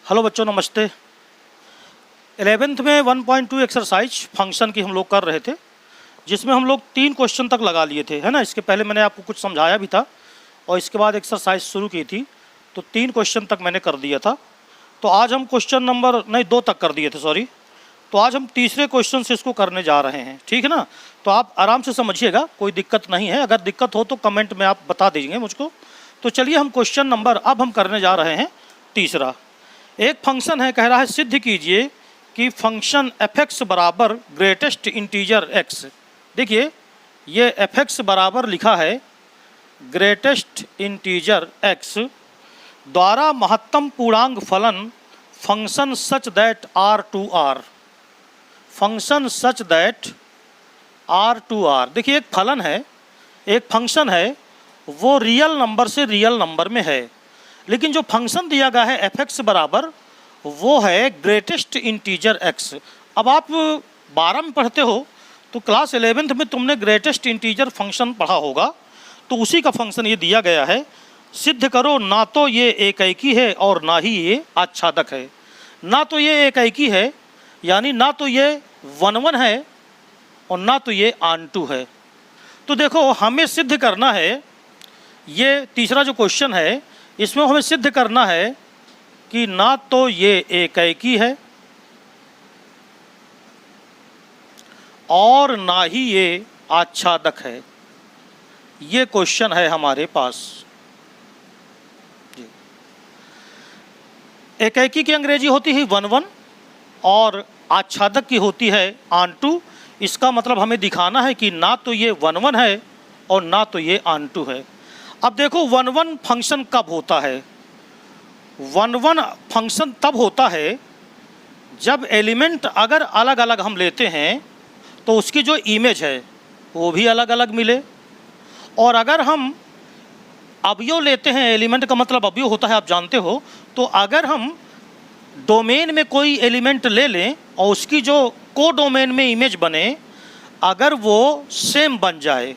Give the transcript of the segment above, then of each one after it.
Hello बच्चों, नमस्ते। 11th में 1.2 एक्सरसाइज फंक्शन की हम लोग कर रहे थे, जिसमें हम लोग 3 क्वेश्चन तक लगा लिए थे, है ना। इसके पहले मैंने आपको कुछ समझाया भी था और इसके बाद एक्सरसाइज शुरू की थी, तो 3 क्वेश्चन तक मैंने कर दिया था। तो आज हम क्वेश्चन नंबर 2 तक कर दिए थे, सॉरी। तो आज हम तीसरे क्वेश्चन से इसको करने जा रहे हैं, ठीक है ना। तो आप आराम से समझिएगा, कोई दिक्कत नहीं है। अगर दिक्कत हो तो कमेंट में आप बता दीजिए मुझको। तो चलिए हम क्वेश्चन नंबर अब हम करने जा रहे हैं तीसरा। एक फंक्शन है, कह रहा है सिद्ध कीजिए कि फंक्शन f(x) बराबर ग्रेटेस्ट इंटीजर x। देखिए ये f(x) बराबर लिखा है ग्रेटेस्ट इंटीजर x द्वारा महत्तम पूर्णांक फलन function such that r2r, function such that r2r। देखिए एक फलन है, एक फंक्शन है, वो रियल नंबर से रियल नंबर में है, लेकिन जो फंक्शन दिया गया है f(x) बराबर वो है ग्रेटेस्ट इंटीजर x। अब आप 12 में पढ़ते हो तो क्लास 11th में तुमने ग्रेटेस्ट इंटीजर फंक्शन पढ़ा होगा, तो उसी का फंक्शन ये दिया गया है। सिद्ध करो ना तो ये एकैकी है और ना ही ये आच्छादक है। ना तो ये एकैकी है, यानी ना तो ये 1-1 है और ना तो ये आन-टू है। तो देखो हमें सिद्ध करना है, ये तीसरा जो क्वेश्चन है इसमें हमें सिद्ध करना है कि ना तो ये एकैकी है और ना ही ये आच्छादक है। ये क्वेश्चन है हमारे पास। एकैकी की अंग्रेजी होती है 1-1 और आच्छादक की होती है आन-टू। इसका मतलब हमें दिखाना है कि ना तो ये 1-1 है और ना तो ये आन-टू है। अब देखो 1-1 फंक्शन कब होता है? 1-1 फंक्शन तब होता है जब एलिमेंट अगर अलग अलग हम लेते हैं तो उसकी जो इमेज है वो भी अलग अलग मिले, और अगर हम अवयव लेते हैं, एलिमेंट का मतलब अवयव होता है, आप जानते हो। तो अगर हम डोमेन में कोई एलिमेंट ले लें और उसकी जो को डोमेन में इमेज बने, अगर वो सेम बन जाए,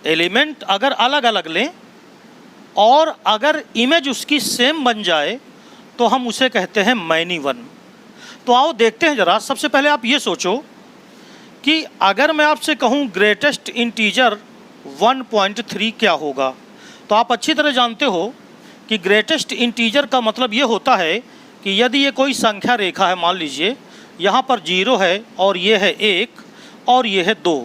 एलिमेंट अगर अलग अलग लें और अगर इमेज उसकी सेम बन जाए, तो हम उसे कहते हैं मैनी वन। तो आओ देखते हैं ज़रा। सबसे पहले आप ये सोचो कि अगर मैं आपसे कहूँ ग्रेटेस्ट इंटीजर 1.3 क्या होगा, तो आप अच्छी तरह जानते हो कि ग्रेटेस्ट इंटीजर का मतलब ये होता है कि यदि ये कोई संख्या रेखा है, मान लीजिए यहाँ पर 0 है और ये है 1 और ये है 2,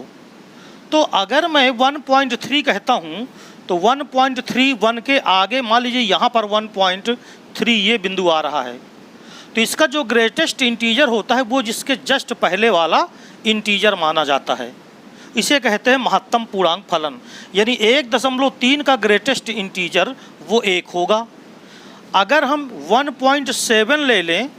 तो अगर मैं 1.3 कहता हूँ तो 1.31 के आगे मान लीजिए यहाँ पर 1.3 ये बिंदु आ रहा है, तो इसका जो ग्रेटेस्ट इंटीजर होता है वो जिसके जस्ट पहले वाला इंटीजर माना जाता है। इसे कहते हैं महत्तम पूर्णांक फलन, यानी 1.3 का ग्रेटेस्ट इंटीजर वो 1 होगा। अगर हम 1.7 ले लें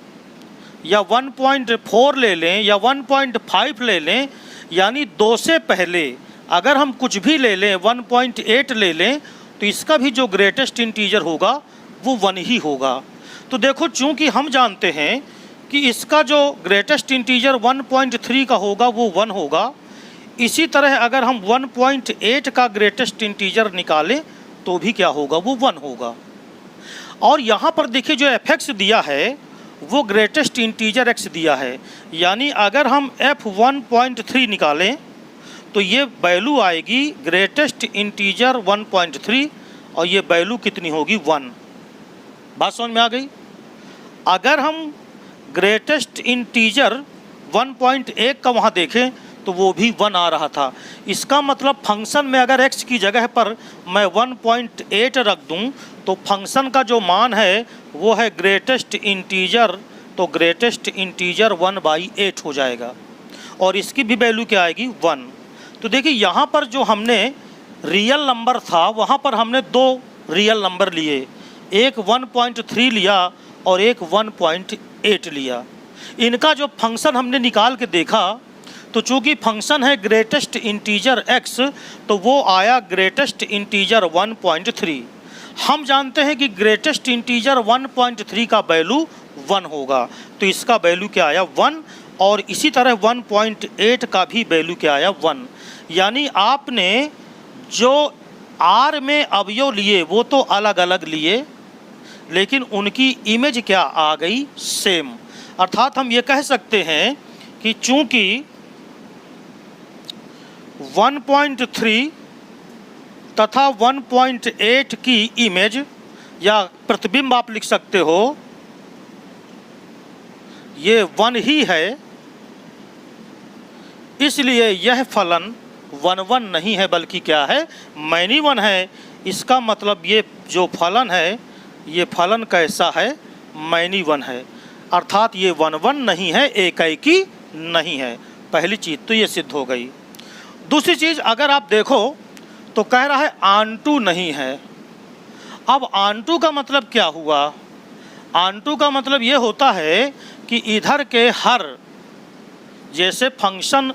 या 1.4 ले लें या 1.5 ले लें, यानी 2 से पहले अगर हम कुछ भी ले लें, 1.8 ले लें, तो इसका भी जो ग्रेटेस्ट इंटीजर होगा वो 1 ही होगा। तो देखो चूँकि हम जानते हैं कि इसका जो ग्रेटेस्ट इंटीजर 1.3 का होगा वो 1 होगा, इसी तरह अगर हम 1.8 का ग्रेटेस्ट इंटीजर निकालें तो भी क्या होगा, वो 1 होगा। और यहाँ पर देखिए जो f(x) दिया है वो ग्रेटेस्ट इंटीजर x दिया है, यानी अगर हम f(1.3) निकालें तो ये वैल्यू आएगी ग्रेटेस्ट इंटीजर 1.3 और ये वैल्यू कितनी होगी, 1। बात समझ में आ गई? अगर हम ग्रेटेस्ट इंटीजर 1.1 का वहाँ देखें तो वो भी 1 आ रहा था। इसका मतलब फंक्शन में अगर x की जगह पर मैं 1.8 रख दूं तो फंक्शन का जो मान है वो है ग्रेटेस्ट इंटीजर, तो ग्रेटेस्ट इंटीजर 1/8 हो जाएगा और इसकी भी वैल्यू क्या आएगी, 1। तो देखिए यहाँ पर जो हमने रियल नंबर था वहाँ पर हमने 2 रियल नंबर लिए, एक 1.3 लिया और एक 1.8 लिया। इनका जो फंक्शन हमने निकाल के देखा तो चूँकि फंक्शन है ग्रेटेस्ट इंटीजर x, तो वो आया ग्रेटेस्ट इंटीजर 1.3। हम जानते हैं कि ग्रेटेस्ट इंटीजर 1.3 का वैल्यू 1 होगा, तो इसका वैल्यू क्या आया, 1। और इसी तरह 1.8 का भी वैल्यू क्या आया, 1। यानी आपने जो R में अवयव लिए वो तो अलग अलग लिए, लेकिन उनकी इमेज क्या आ गई, सेम। अर्थात हम ये कह सकते हैं कि चूंकि 1.3 तथा 1.8 की इमेज या प्रतिबिंब आप लिख सकते हो, ये 1 ही है, इसलिए यह फलन 1 नहीं है बल्कि क्या है, मैनी 1 है। इसका मतलब ये जो फलन है ये फलन कैसा है, मैनी 1 है। अर्थात ये 1 नहीं है, एकाएकी नहीं है। पहली चीज़ तो ये सिद्ध हो गई। दूसरी चीज़ अगर आप देखो तो कह रहा है ऑन टू नहीं है। अब ऑन टू का मतलब क्या हुआ, ऑन टू का मतलब ये होता है कि इधर के हर, जैसे फंक्शन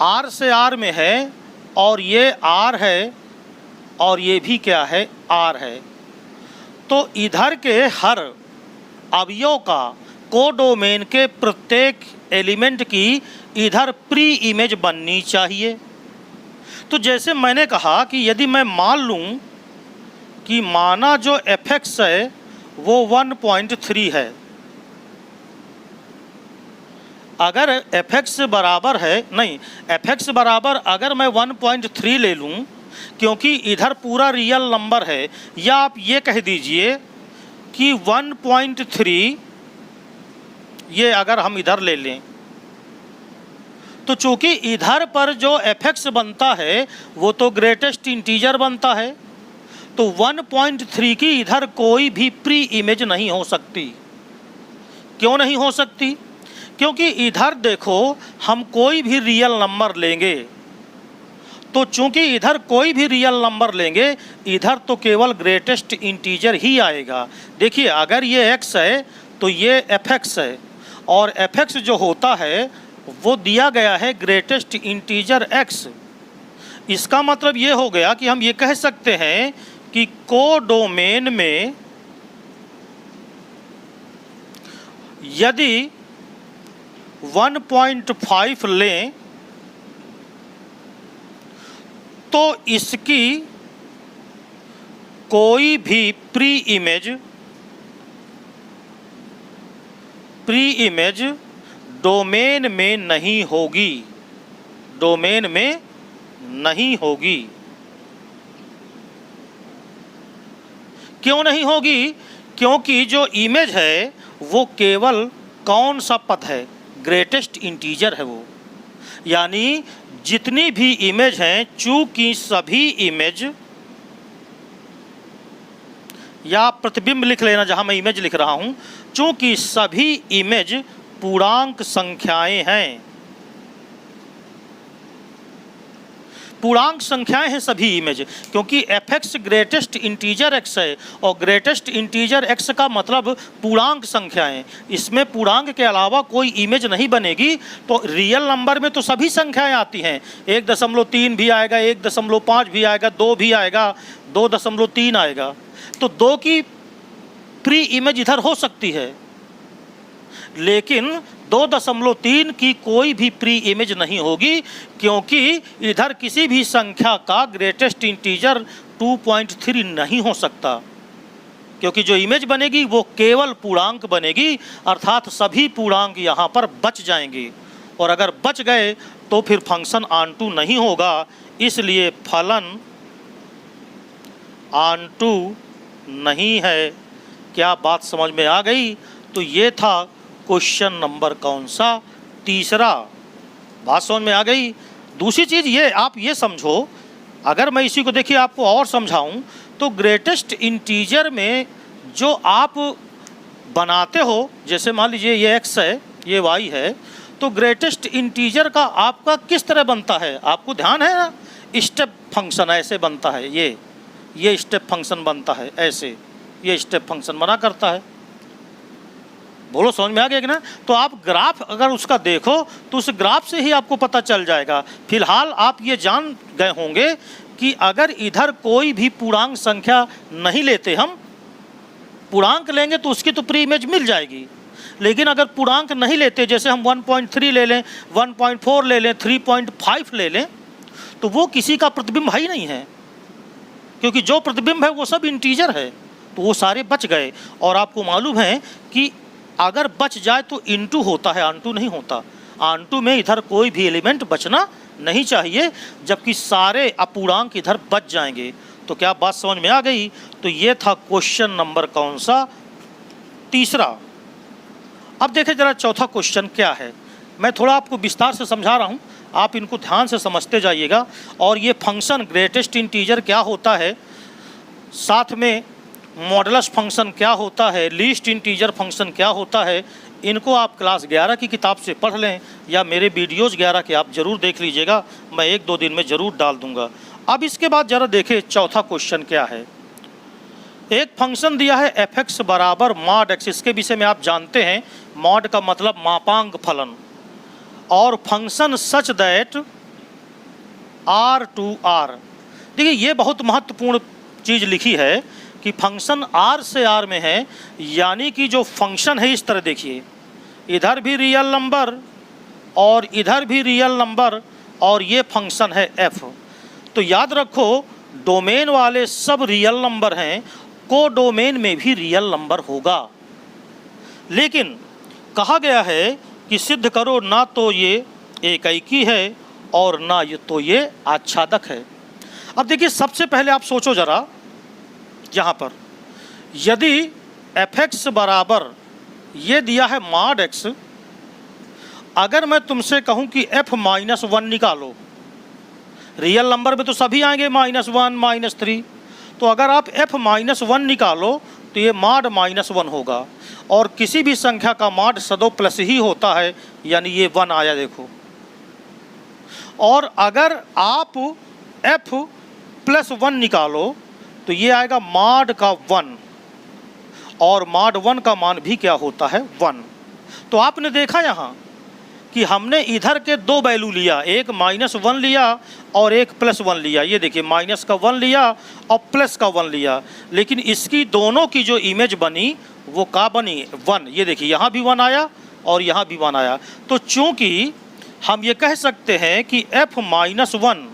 R से R में है और ये R है और ये भी क्या है, R है, तो इधर के हर अवयव का कोडोमेन के प्रत्येक एलिमेंट की इधर प्री इमेज बननी चाहिए। तो जैसे मैंने कहा कि यदि मैं मान लूँ कि माना जो fx है वो 1.3 है, अगर fx बराबर है, नहीं fx बराबर अगर मैं 1.3 ले लूँ, क्योंकि इधर पूरा रियल नंबर है, या आप ये कह दीजिए कि 1.3 ये अगर हम इधर ले लें, तो चूंकि इधर पर जो fx बनता है वो तो ग्रेटेस्ट इंटीजर बनता है, तो 1.3 की इधर कोई भी प्री इमेज नहीं हो सकती। क्यों नहीं हो सकती? क्योंकि इधर देखो हम कोई भी रियल नंबर लेंगे, तो चूंकि इधर कोई भी रियल नंबर लेंगे, इधर तो केवल ग्रेटेस्ट इंटीजर ही आएगा। देखिए अगर ये x है तो ये fx है, और fx जो होता है वो दिया गया है ग्रेटेस्ट इंटीजर x। इसका मतलब ये हो गया कि हम ये कह सकते हैं कि कोडोमेन में यदि 1.5 लें तो इसकी कोई भी प्री इमेज डोमेन में नहीं होगी, डोमेन में नहीं होगी। क्यों नहीं होगी? क्योंकि जो इमेज है वो केवल कौन सा पद है, ग्रेटेस्ट इंटीजर है वो। यानी जितनी भी इमेज हैं, चूंकि सभी इमेज, या प्रतिबिंब लिख लेना जहां मैं इमेज लिख रहा हूं, चूंकि सभी इमेज पूर्णांक संख्याएं हैं, पूर्णांक संख्याएं हैं सभी इमेज, क्योंकि fx ग्रेटेस्ट इंटीजर x है, और ग्रेटेस्ट इंटीजर x का मतलब पूर्णांक संख्याएं। इसमें पूर्णांक के अलावा कोई इमेज नहीं बनेगी। तो रियल नंबर में तो सभी संख्याएं आती हैं, 1.3 भी आएगा, 1.5 भी आएगा, 2 भी आएगा, 2.3 आएगा, तो 2 की प्री इमेज इधर हो सकती है, लेकिन 2.3 की कोई भी प्री इमेज नहीं होगी, क्योंकि इधर किसी भी संख्या का ग्रेटेस्ट इंटीजर 2.3 नहीं हो सकता, क्योंकि जो इमेज बनेगी वो केवल पूर्णांक बनेगी, अर्थात सभी पूर्णांक यहाँ पर बच जाएंगे, और अगर बच गए तो फिर फंक्शन ऑन टू नहीं होगा। इसलिए फलन ऑन टू नहीं है। क्या बात समझ में आ गई? तो ये था क्वेश्चन नंबर कौन सा, तीसरा। बात समझ में आ गई? दूसरी चीज़ ये आप ये समझो, अगर मैं इसी को देखिए आपको और समझाऊं, तो ग्रेटेस्ट इंटीजर में जो आप बनाते हो, जैसे मान लीजिए ये x है, ये y है, तो ग्रेटेस्ट इंटीजर का आपका किस तरह बनता है, आपको ध्यान है ना? स्टेप फंक्शन ऐसे बनता है, ये स्टेप फंक्शन बनता है ऐसे, ये स्टेप फंक्शन बना करता है। बोलो समझ में आ गया कि ना? तो आप ग्राफ अगर उसका देखो तो उस ग्राफ से ही आपको पता चल जाएगा। फिलहाल आप ये जान गए होंगे कि अगर इधर कोई भी पूर्णांक संख्या नहीं लेते, हम पूर्णांक लेंगे तो उसकी तो प्री इमेज मिल जाएगी, लेकिन अगर पूर्णांक नहीं लेते, जैसे हम 1.3 ले लें, 1.4 ले लें, 3.5 ले लें, तो वो किसी का प्रतिबिंब ही नहीं है, क्योंकि जो प्रतिबिंब है वो सब इंटीजर है, तो वो सारे बच गए। और आपको मालूम है कि अगर बच जाए तो इनटू होता है, ऑनटू नहीं होता। ऑनटू में इधर कोई भी एलिमेंट बचना नहीं चाहिए, जबकि सारे अपूर्णांक इधर बच जाएंगे। तो क्या बात समझ में आ गई? तो ये था क्वेश्चन नंबर कौन सा? तीसरा। अब देखें जरा चौथा क्वेश्चन क्या है। मैं थोड़ा आपको विस्तार से समझा रहा हूँ, आप इनको ध्यान से समझते जाइएगा। और ये फंक्शन ग्रेटेस्ट इंटीजर क्या होता है, साथ में मॉडुलस फंक्शन क्या होता है, लीस्ट इंटीजर फंक्शन क्या होता है, इनको आप क्लास 11 की किताब से पढ़ लें या मेरे वीडियोज़ 11 के आप ज़रूर देख लीजिएगा, मैं 1-2 दिन में ज़रूर डाल दूँगा। अब इसके बाद ज़रा देखें चौथा क्वेश्चन क्या है। एक फंक्शन दिया है f(x) बराबर मॉड x, इसके विषय में आप जानते हैं, मॉड का मतलब मापांक फलन। और function such that r to r, देखिए ये बहुत महत्वपूर्ण चीज़ लिखी है कि फंक्शन r से r में है, यानी कि जो फंक्शन है इस तरह देखिए, इधर भी रियल नंबर और इधर भी रियल नंबर और ये फंक्शन है f। तो याद रखो डोमेन वाले सब रियल नंबर हैं, को डोमेन में भी रियल नंबर होगा। लेकिन कहा गया है कि सिद्ध करो ना तो ये एकैकी है और ना ये तो ये आच्छादक है। अब देखिए सबसे पहले आप सोचो ज़रा, यहाँ पर यदि f(x) बराबर ये दिया है मॉड x, अगर मैं तुमसे कहूँ कि f-1 निकालो, रियल नंबर में तो सभी आएंगे -1 -3, तो अगर आप f-1 निकालो तो ये मॉड -1 होगा। और किसी भी संख्या का मॉड सदो प्लस ही होता है, यानी ये 1 आया देखो। और अगर आप f+1 निकालो तो ये आएगा मॉड का 1, और मॉड 1 का मान भी क्या होता है 1। तो आपने देखा यहाँ कि हमने इधर के दो वैल्यू लिया, एक -1 लिया और एक +1 लिया। ये देखिए माइनस का 1 लिया और प्लस का 1 लिया, लेकिन इसकी दोनों की जो इमेज बनी वो क्या बनी 1। ये देखिए यहाँ भी 1 आया और यहाँ भी 1 आया। तो चूँकि हम ये कह सकते हैं कि f-1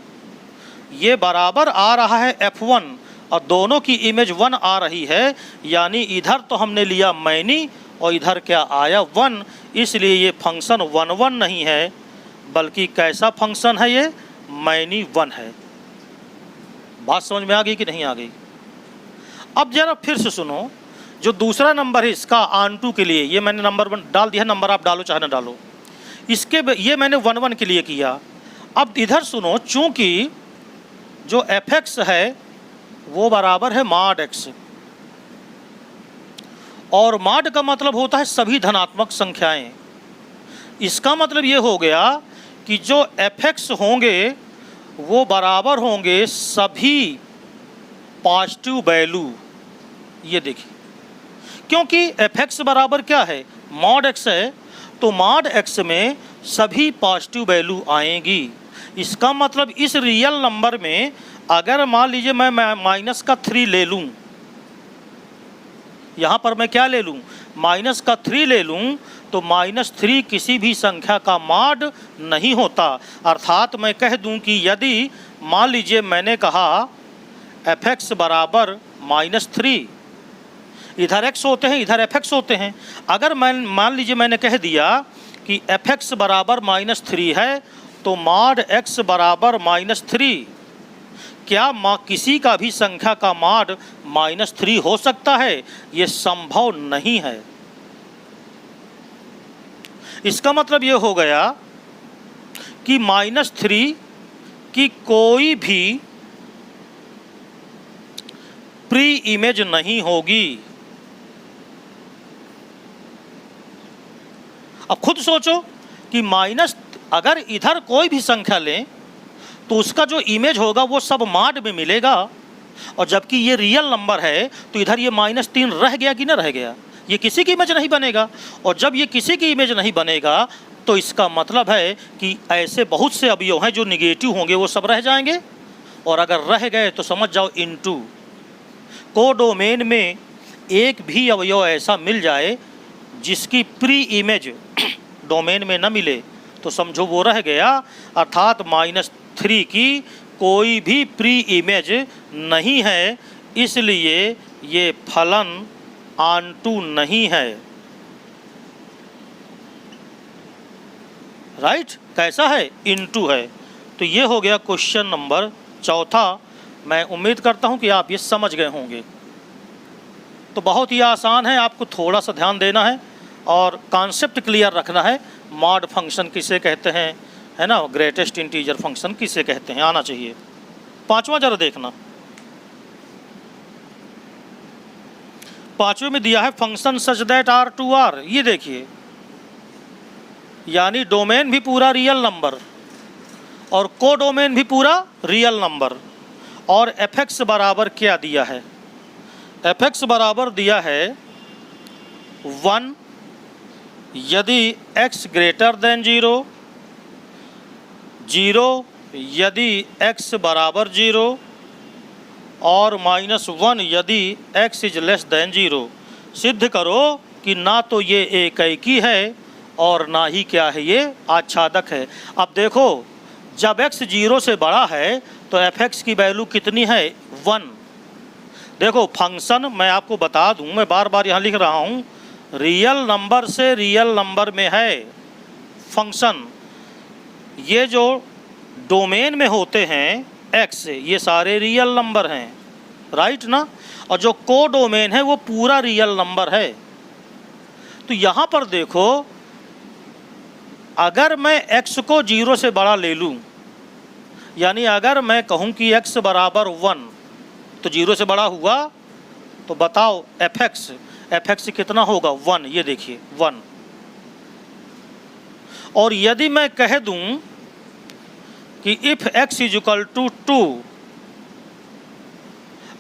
ये बराबर आ रहा है f1 और दोनों की इमेज 1 आ रही है, यानी इधर तो हमने लिया मैनी और इधर क्या आया 1, इसलिए ये फंक्शन 1 नहीं है, बल्कि कैसा फंक्शन है ये मैनी 1 है। बात समझ में आ गई कि नहीं आ गई? अब जरा फिर से सुनो, जो दूसरा नंबर है इसका ऑन2 के लिए, ये मैंने नंबर 1 डाल दिया, नंबर आप डालो चाहे ना डालो, इसके ये मैंने 1 के लिए किया। अब इधर सुनो, चूँकि जो f(x) है वो बराबर है मॉड x, और मॉड का मतलब होता है सभी धनात्मक संख्याएं। इसका मतलब ये हो गया कि जो f(x) होंगे वो बराबर होंगे सभी पॉजिटिव वैल्यू। ये देखिए, क्योंकि f(x) बराबर क्या है मॉड x है, तो मॉड x में सभी पॉजिटिव वैल्यू आएंगी। इसका मतलब इस रियल नंबर में अगर मान लीजिए मैं -3 ले लूँ, यहाँ पर मैं क्या ले लूँ -3 ले लूँ, तो -3 किसी भी संख्या का मॉड नहीं होता। अर्थात मैं कह दूँ कि यदि मान लीजिए मैंने कहा f(x) बराबर -3, इधर x होते हैं इधर f(x) होते हैं, अगर मैं मान लीजिए मैंने कह दिया कि f(x) बराबर -3 है तो मॉड x बराबर -3, क्या किसी का भी संख्या का मॉड -3 हो सकता है? ये संभव नहीं है। इसका मतलब ये हो गया कि -3 की कोई भी प्री इमेज नहीं होगी। अब खुद सोचो कि अगर इधर कोई भी संख्या लें तो उसका जो इमेज होगा वो सब मॉड में मिलेगा, और जबकि ये रियल नंबर है तो इधर ये -3 रह गया कि ना रह गया, ये किसी की इमेज नहीं बनेगा। और जब ये किसी की इमेज नहीं बनेगा तो इसका मतलब है कि ऐसे बहुत से अवयव हैं जो निगेटिव होंगे, वो सब रह जाएंगे। और अगर रह गए तो समझ जाओ इनटू कोडोमेन में एक भी अवयव ऐसा मिल जाए जिसकी प्री इमेज डोमेन में न मिले तो समझो वो रह गया। अर्थात -3 की कोई भी प्री इमेज नहीं है, इसलिए ये फलन ऑनटू नहीं है। राइट, कैसा है? इनटू है। तो ये हो गया क्वेश्चन नंबर चौथा। मैं उम्मीद करता हूँ कि आप ये समझ गए होंगे। तो बहुत ही आसान है, आपको थोड़ा सा ध्यान देना है और कॉन्सेप्ट क्लियर रखना है। मॉड फंक्शन किसे कहते हैं, है ना, ग्रेटेस्ट इंटीजर फंक्शन किसे कहते हैं, आना चाहिए। पांचवा जरा देखना, पांचवें में दिया है function such that R to R. ये देखिए, यानी डोमेन भी पूरा रियल नंबर और को डोमेन भी पूरा रियल नंबर। और एफ एक्स बराबर क्या दिया है? एफ एक्स बराबर दिया है 1 यदि x ग्रेटर देन 0, 0 यदि x बराबर 0 और -1 यदि x इज लेस देन 0। सिद्ध करो कि ना तो ये एकैकी है और ना ही क्या है, ये आच्छादक है। अब देखो, जब x 0 से बड़ा है तो एफ एक्स की वैल्यू कितनी है? 1। देखो फंक्शन, मैं आपको बता दूं, मैं बार बार यहाँ लिख रहा हूँ, रियल नंबर से रियल नंबर में है फंक्शन। ये जो डोमेन में होते हैं x, ये सारे रियल नंबर हैं, राइट ना। और जो को डोमेन है वो पूरा रियल नंबर है। तो यहाँ पर देखो, अगर मैं x को 0 से बड़ा ले लूँ, यानी अगर मैं कहूँ कि x बराबर 1 तो 0 से बड़ा हुआ, तो बताओ एफ एक्स कितना होगा? 1। ये देखिए 1। और यदि मैं कह दूं कि if x is equal to 2,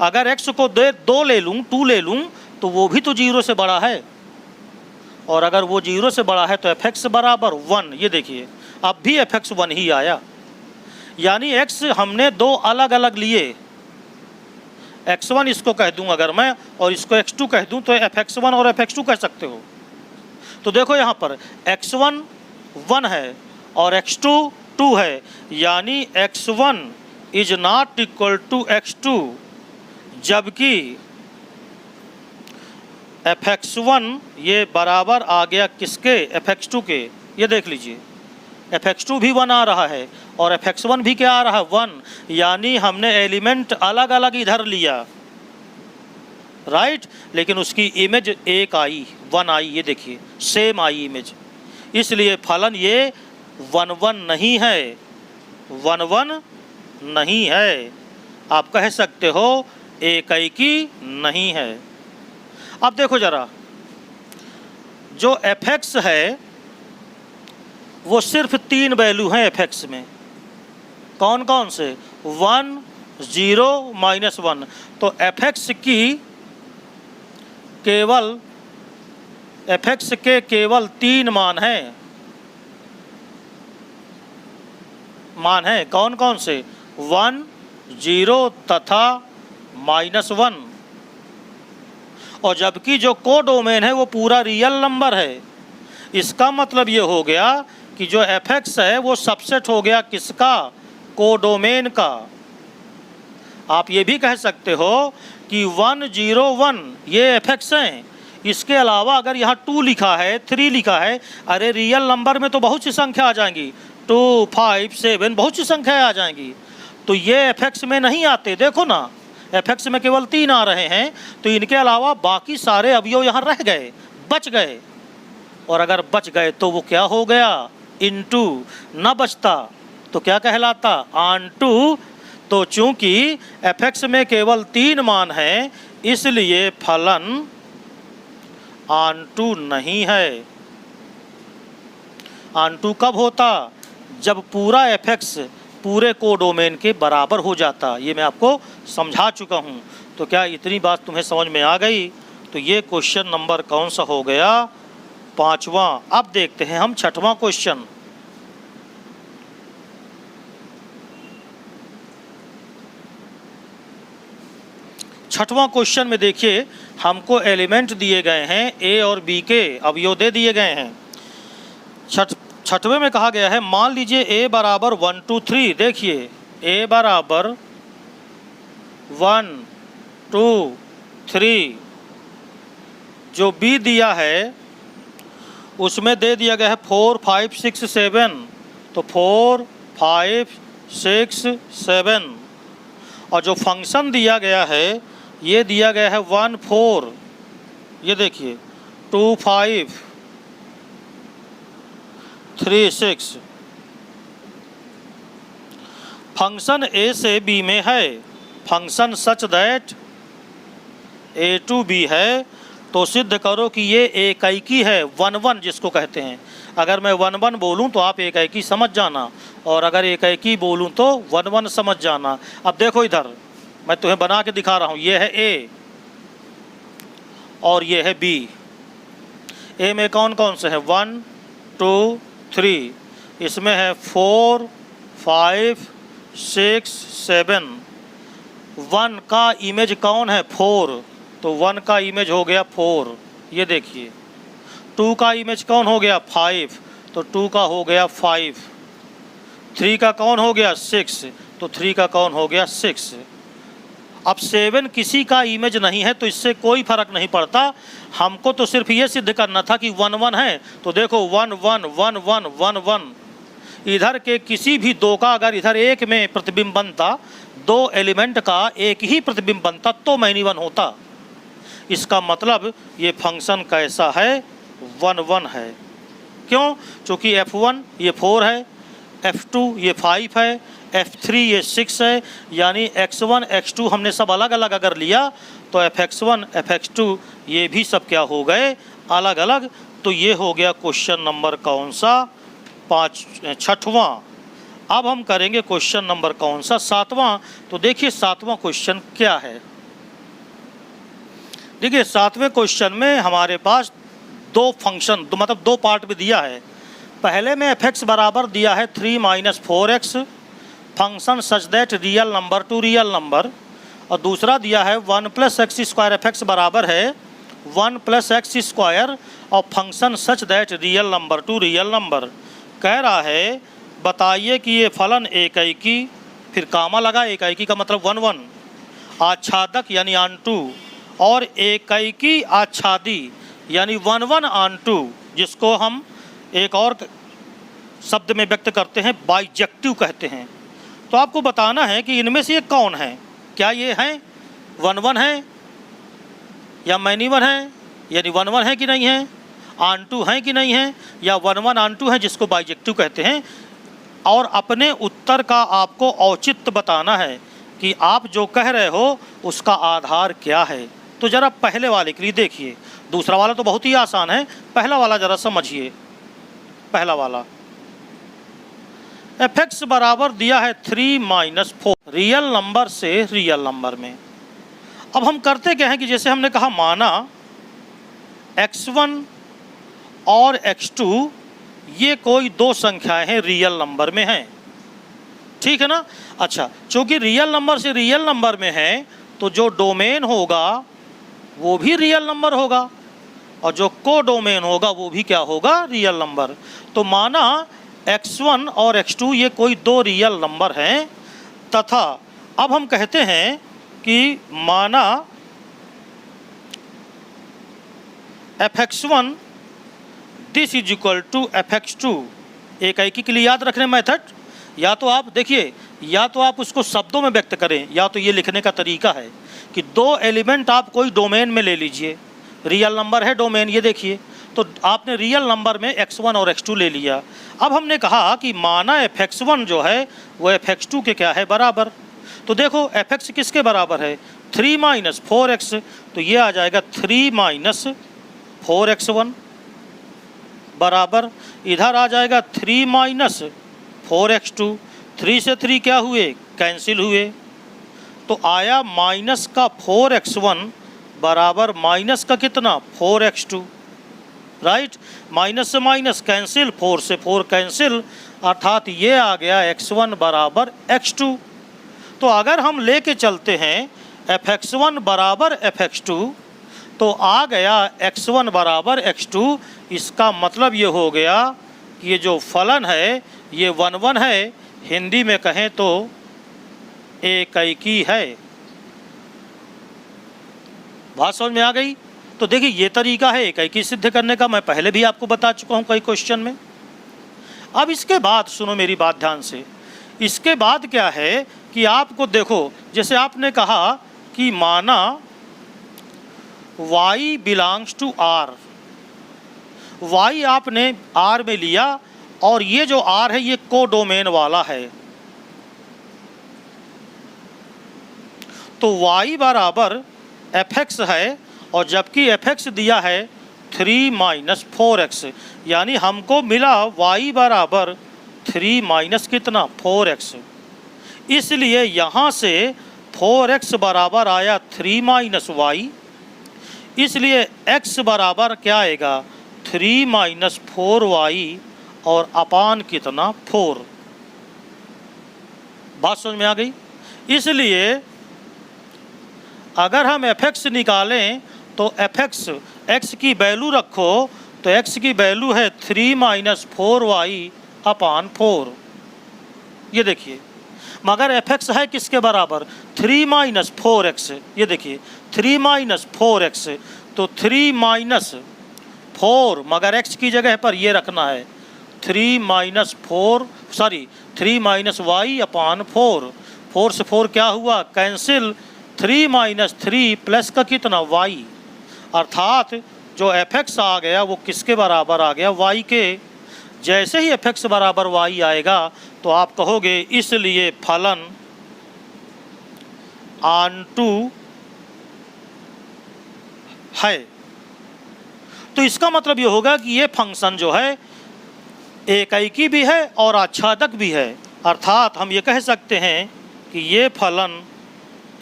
अगर x को 2 ले लूं, 2 ले लूं, तो वो भी तो 0 से बड़ा है। और अगर वो 0 से बड़ा है तो एफ एक्स बराबर 1। ये देखिए, अब भी एफ एक्स 1 ही आया। यानी x हमने 2 अलग अलग लिए। x1 इसको कह दूं अगर मैं, और इसको x2 कह दूं, तो fx1 और fx2 कह सकते हो। तो देखो यहाँ पर x1 1 है और x2 2 है, यानी x1 is not equal to x2, जबकि fx1 ये बराबर आ गया किसके? fx2 के। ये देख लीजिए, fx2 भी 1 आ रहा है और fx1 भी क्या आ रहा है? 1। यानी हमने एलिमेंट अलग अलग इधर लिया, राइट, लेकिन उसकी इमेज एक आई, 1 आई। ये देखिए, सेम आई इमेज। इसलिए फलन ये 1 1 नहीं है, 1 1 नहीं है। आप कह सकते हो एकैकी नहीं है। अब देखो जरा, जो एफ एक्स है वो सिर्फ 3 वैल्यू हैं एफ एक्स में। कौन कौन से? 1 0 -1। तो एफ एक्स की केवल, एफ एक्स के केवल 3 मान हैं। कौन कौन से? 1 0 तथा -1। और जबकि जो को डोमेन है वो पूरा रियल नंबर है। इसका मतलब ये हो गया कि जो एफ एक्स है वो सबसेट हो गया किसका? को डोमेन का। आप ये भी कह सकते हो कि 1 0 1 ये एफ एक्स हैं। इसके अलावा अगर यहाँ 2 लिखा है, 3 लिखा है, अरे रियल नंबर में तो बहुत सी संख्या आ जाएंगी, 2 5 7 बहुत सी संख्याएँ आ जाएंगी। तो ये एफ एक्स में नहीं आते। देखो ना, एफ एक्स में केवल 3 आ रहे हैं, तो इनके अलावा बाकी सारे अवयव यहाँ रह गए, बच गए। और अगर बच गए तो वो क्या हो गया? इनटू। न बचता तो क्या कहलाता? ऑनटू। तो चूंकि एफ एक्स में केवल 3 मान हैं, इसलिए फलन ऑनटू नहीं है। ऑनटू कब होता? जब पूरा एफ एक्स पूरे को डोमेन के बराबर हो जाता। ये मैं आपको समझा चुका हूँ। तो क्या इतनी बात तुम्हें समझ में आ गई? तो ये क्वेश्चन नंबर कौन सा हो गया? 5वां। अब देखते हैं हम 6वां क्वेश्चन। छठवां क्वेश्चन में देखिए, हमको एलिमेंट दिए गए हैं, ए और बी के अवयव दे दिए गए हैं। छठवें में कहा गया है, मान लीजिए a बराबर 1 2 3। देखिए a बराबर 1 2 3। जो बी दिया है उसमें दे दिया गया है 4 5 6 7, तो 4 5 6 7। और जो फंक्शन दिया गया है ये दिया गया है 1 4, ये देखिए 2 5 3 6। फंक्शन ए से बी में है, function such that A to B है, तो सिद्ध करो कि ये एकैकी है, 1 1 जिसको कहते हैं। अगर मैं 1 1 बोलूं तो आप एकैकी समझ जाना, और अगर एकैकी बोलूं तो 1 1 समझ जाना। अब देखो इधर मैं तुम्हें बना के दिखा रहा हूं, ये है ए और ये है बी। ए में कौन कौन से हैं? 1 2 3। इसमें है 4 5 6 7। 1 का इमेज कौन है? 4, तो 1 का इमेज हो गया 4, ये देखिए। 2 का इमेज कौन हो गया? 5, तो 2 का हो गया 5। 3 का कौन हो गया? 6, तो 3 का कौन हो गया? 6। अब 7 किसी का इमेज नहीं है, तो इससे कोई फर्क नहीं पड़ता। हमको तो सिर्फ ये सिद्ध करना था कि 1 1 है, तो देखो 1 1 1 1 1 1। इधर के किसी भी दो का अगर इधर एक में प्रतिबिंब बनता, दो एलिमेंट का एक ही प्रतिबिंब बनता, तो मैनी 1 होता। इसका मतलब ये फंक्शन कैसा है? 1 1 है। क्यों? क्योंकि f1 ये 4 है, f2 ये 5 है, f3 ये 6 है, यानी x1 x2 हमने सब अलग अलग अगर लिया तो fx1 fx2 ये भी सब क्या हो गए? अलग अलग। तो ये हो गया क्वेश्चन नंबर कौन सा? 6वां। अब हम करेंगे क्वेश्चन नंबर कौन सा? 7वां। तो देखिए 7वां क्वेश्चन क्या है। देखिए 7वें क्वेश्चन में हमारे पास दो फंक्शन, मतलब दो पार्ट में दिया है। पहले में f(x) बराबर दिया है 3 - 4x, function such that real number two real number, और दूसरा दिया है 1 + x² f(x) बराबर है 1 + x², और function such that real number two real number. कह रहा है बताइए कि ये फलन एकैकी, फिर कामा लगा, एकैकी का मतलब 1 1, आच्छादक यानी ऑनटू, और एकैकी आच्छादी यानी 1 1 ऑनटू, जिसको हम एक और शब्द में व्यक्त करते हैं बाइजेक्टिव कहते हैं। तो आपको बताना है कि इनमें से ये कौन है। क्या ये हैं 1 1 है या मैनी 1 है, यानी 1 1 है कि नहीं है, ऑनटू हैं कि नहीं है, या 1 1 ऑनटू है जिसको बाइजेक्टिव कहते हैं। और अपने उत्तर का आपको औचित्य बताना है कि आप जो कह रहे हो उसका आधार क्या है। तो ज़रा पहले वाले के लिए देखिए, दूसरा वाला तो बहुत ही आसान है, पहला वाला ज़रा समझिए। पहला वाला f(x) बराबर दिया है 3 - 4, रियल नंबर से रियल नंबर में। अब हम करते क्या हैं कि जैसे हमने कहा माना x1 और x2 ये कोई दो संख्याएं हैं, रियल नंबर में हैं, ठीक है ना। अच्छा, चूँकि रियल नंबर से रियल नंबर में है तो जो डोमेन होगा वो भी रियल नंबर होगा, और जो कोडोमेन होगा वो भी क्या होगा? Real number. तो माना x1 और x2 ये कोई दो रियल नंबर हैं, तथा अब हम कहते हैं कि माना fx1 this is equal to fx2। एकैकी के लिए याद रखने मेथड, या तो आप देखिए, या तो आप उसको शब्दों में व्यक्त करें, या तो ये लिखने का तरीका है कि दो एलिमेंट आप कोई डोमेन में ले लीजिए, रियल नंबर है डोमेन, ये देखिए, तो आपने रियल नंबर में x1 और x2 ले लिया। अब हमने कहा कि माना fx1 जो है वो fx2 के क्या है? बराबर। तो देखो fx किसके बराबर है? 3 - 4x, तो ये आ जाएगा 3 - 4x1 बराबर, इधर आ जाएगा 3 - 4x2। 3 से 3 क्या हुए? कैंसिल हुए, तो आया माइनस का 4x1 बराबर माइनस का कितना? 4x2, right. माइनस से माइनस कैंसिल, 4 से 4 कैंसिल, अर्थात ये आ गया x1 बराबर x2। तो अगर हम लेके चलते हैं fx1 बराबर fx2, तो आ गया x1 बराबर x2। इसका मतलब ये हो गया कि ये जो फलन है ये 1 1 है, हिंदी में कहें तो एकैकी है। बात समझ में आ गई। तो देखिए ये तरीका है एकाएकी सिद्ध करने का, मैं पहले भी आपको बता चुका हूँ कई क्वेश्चन में। अब इसके बाद सुनो मेरी बात ध्यान से, इसके बाद क्या है कि आपको देखो, जैसे आपने कहा कि माना y belongs to r, y आपने r में लिया और ये जो r है ये कोडोमेन वाला है, तो y बराबर fx है और जबकि fx दिया है 3 माइनस 4x, यानी हमको मिला y बराबर 3 माइनस कितना 4x। इसलिए यहाँ से 4x बराबर आया 3 माइनस y, इसलिए x बराबर क्या आएगा 3 माइनस 4y और अपान कितना 4। बात समझ में आ गई। इसलिए अगर हम fx निकालें तो fx x की वैल्यू रखो तो x की वैल्यू है 3 माइनस 4y अपान 4। ये देखिए, मगर fx है किसके बराबर 3 माइनस 4x, ये देखिए 3 माइनस 4x, तो 3 माइनस 4 मगर x की जगह पर ये रखना है 3 माइनस 3 माइनस y अपान 4। 4 से 4 क्या हुआ कैंसिल, 3 माइनस 3 प्लस का कितना y, अर्थात जो fx आ गया वो किसके बराबर आ गया y के। जैसे ही fx बराबर y आएगा तो आप कहोगे इसलिए फलन ऑनटू है। तो इसका मतलब ये होगा कि ये फंक्शन जो है एकाएकी भी है और आच्छादक भी है, अर्थात हम ये कह सकते हैं कि ये फलन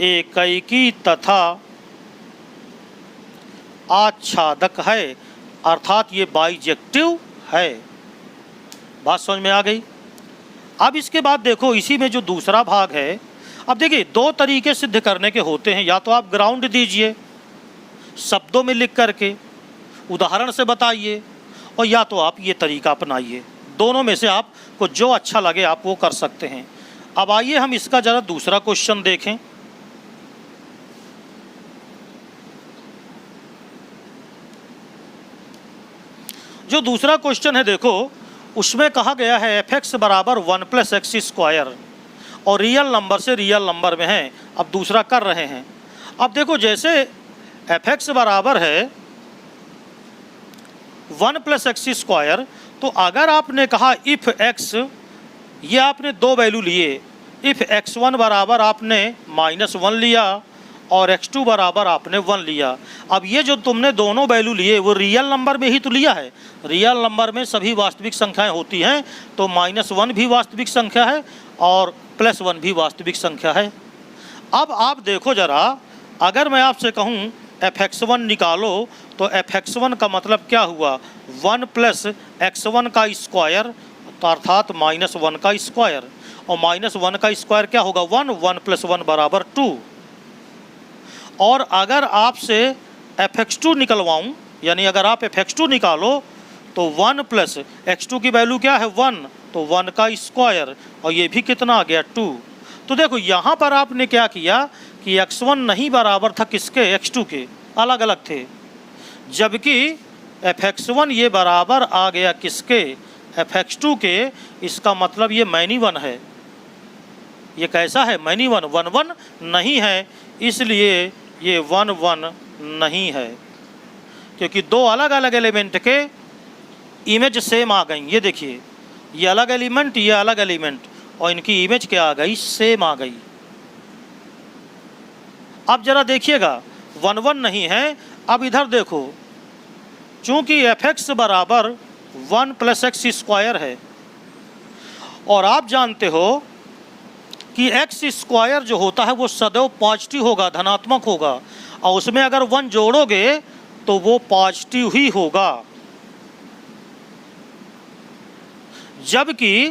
एकाएकी तथा आच्छादक है, अर्थात ये बाइजेक्टिव है। बात समझ में आ गई। अब इसके बाद देखो इसी में जो दूसरा भाग है, अब देखिए दो तरीके सिद्ध करने के होते हैं, या तो आप ग्राउंड दीजिए शब्दों में लिख करके उदाहरण से बताइए, और या तो आप ये तरीका अपनाइए। दोनों में से आपको जो अच्छा लगे आप वो कर सकते हैं। अब आइए हम इसका ज़रा दूसरा क्वेश्चन देखें। जो दूसरा क्वेश्चन है देखो, उसमें कहा गया है fx बराबर 1 प्लस एक्स स्क्वायर, और रियल नंबर से रियल नंबर में है। अब दूसरा कर रहे हैं। अब देखो जैसे fx बराबर है 1 प्लस एक्स स्क्वायर, तो अगर आपने कहा इफ़ x, ये आपने दो वैल्यू लिए, इफ़ x1 बराबर आपने -1 लिया और x2 बराबर आपने 1 लिया। अब ये जो तुमने दोनों वैल्यू लिए वो रियल नंबर में ही तो लिया है। रियल नंबर में सभी वास्तविक संख्याएं होती हैं, तो -1 भी वास्तविक संख्या है और +1 भी वास्तविक संख्या है। अब आप देखो ज़रा, अगर मैं आपसे कहूँ fx1 निकालो तो fx1 का मतलब क्या हुआ 1 प्लस x1 का स्क्वायर, तो अर्थात -1 का स्क्वायर, और -1 का स्क्वायर क्या होगा 1, 1 + 1 बराबर 2। और अगर आपसे fx2 निकलवाऊँ, यानी अगर आप fx2 निकालो तो 1 प्लस x2 की वैल्यू क्या है 1, तो 1 का स्क्वायर, और ये भी कितना आ गया 2। तो देखो यहाँ पर आपने क्या किया कि x1 नहीं बराबर था किसके x2 के, अलग अलग थे, जबकि fx1 ये बराबर आ गया किसके fx2 के। इसका मतलब ये मैनी 1 है। ये कैसा है मैनी 1, 1 1 नहीं है, इसलिए ये 1 1 नहीं है, क्योंकि दो अलग अलग एलिमेंट के इमेज सेम आ गई। ये देखिए, ये अलग एलिमेंट, ये अलग एलिमेंट, और इनकी इमेज क्या आ गई सेम आ गई। अब जरा देखिएगा 1 1 नहीं है। अब इधर देखो, चूंकि fx बराबर 1 प्लस एक्स स्क्वायर है, और आप जानते हो कि एक्स स्क्वायर जो होता है वो सदैव पॉजिटिव होगा, धनात्मक होगा, और उसमें अगर 1 जोड़ोगे तो वो पॉजिटिव ही होगा। जबकि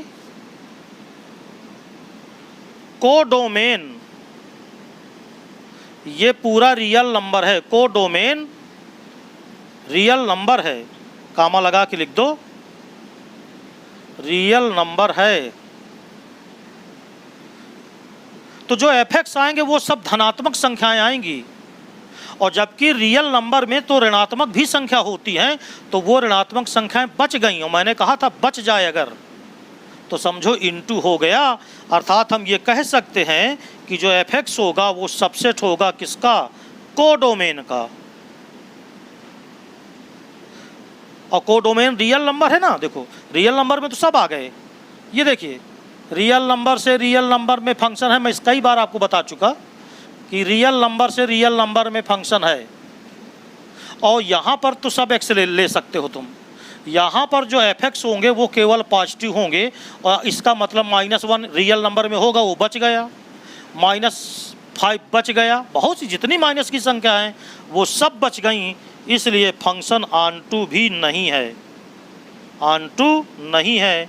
कोडोमेन, ये पूरा रियल नंबर है, कोडोमेन रियल नंबर है, कामा लगा के लिख दो, रियल नंबर है। तो जो fx आएंगे वो सब धनात्मक संख्याएं आएंगी, और जबकि रियल नंबर में तो ऋणात्मक भी संख्या होती है, तो वो ऋणात्मक संख्याएं बच गई। और मैंने कहा था बच जाए अगर, तो समझो इनटू हो गया। अर्थात हम ये कह सकते हैं कि जो fx होगा वो सबसेट होगा किसका, कोडोमेन का। और कोडोमेन रियल नंबर है ना, देखो रियल नंबर में तो सब आ गए। ये देखिए रियल नंबर से रियल नंबर में फंक्शन है, मैं इस कई बार आपको बता चुका कि रियल नंबर से रियल नंबर में फंक्शन है। और यहाँ पर तो सब एक्स ले सकते हो तुम। यहाँ पर जो fx होंगे वो केवल पॉजिटिव होंगे, और इसका मतलब -1 रियल नंबर में होगा, वो बच गया। -5 बच गया। बहुत सी जितनी माइनस की संख्या हैं वो सब बच गई, इसलिए फंक्शन ऑनटू भी नहीं है, ऑनटू नहीं है।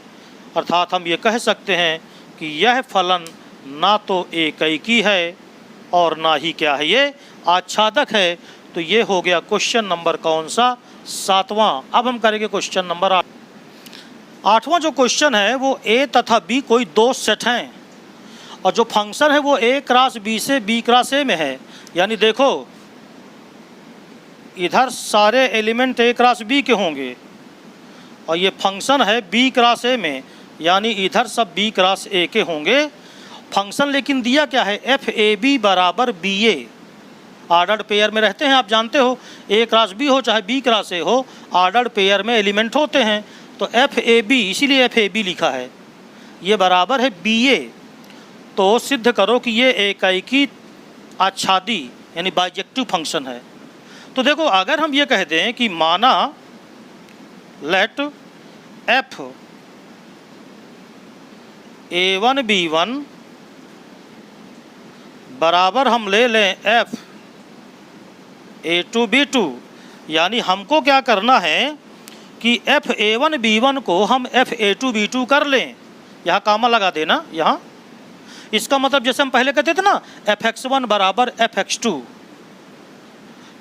अर्थात हम ये कह सकते हैं कि यह फलन ना तो एकैकी है और ना ही क्या है, ये आच्छादक है। तो ये हो गया क्वेश्चन नंबर कौन सा, 7वां। अब हम करेंगे क्वेश्चन नंबर 8। 8वां जो क्वेश्चन है वो ए तथा बी कोई दो सेट हैं, और जो फंक्शन है वो ए क्रॉस बी से बी क्रॉस ए में है। यानी देखो इधर सारे एलिमेंट ए क्रॉस बी के होंगे, और ये फंक्शन है बी क्रॉस ए में, यानी इधर सब बी क्रॉस ए के होंगे। फंक्शन लेकिन दिया क्या है, एफ ए बी बराबर बी ए। ऑर्डर्ड पेयर में रहते हैं, आप जानते हो, ए क्रॉस बी हो चाहे बी क्रॉस ए हो, ऑर्डर्ड पेयर में एलिमेंट होते हैं। तो एफ ए बी, इसीलिए एफ ए बी लिखा है, ये बराबर है बी ए। तो सिद्ध करो कि ये एकैकी आच्छादी यानी बाइजेक्टिव फंक्शन है। तो देखो अगर हम ये कह दें कि माना लेट एफ A1 B1 बराबर हम ले लें एफ A2 B2, यानी हमको क्या करना है कि एफ A1 B1 को हम एफ A2 B2 कर लें। यहाँ कामा लगा देना यहाँ। इसका मतलब जैसे हम पहले कहते थे ना fx1 बराबर fx2,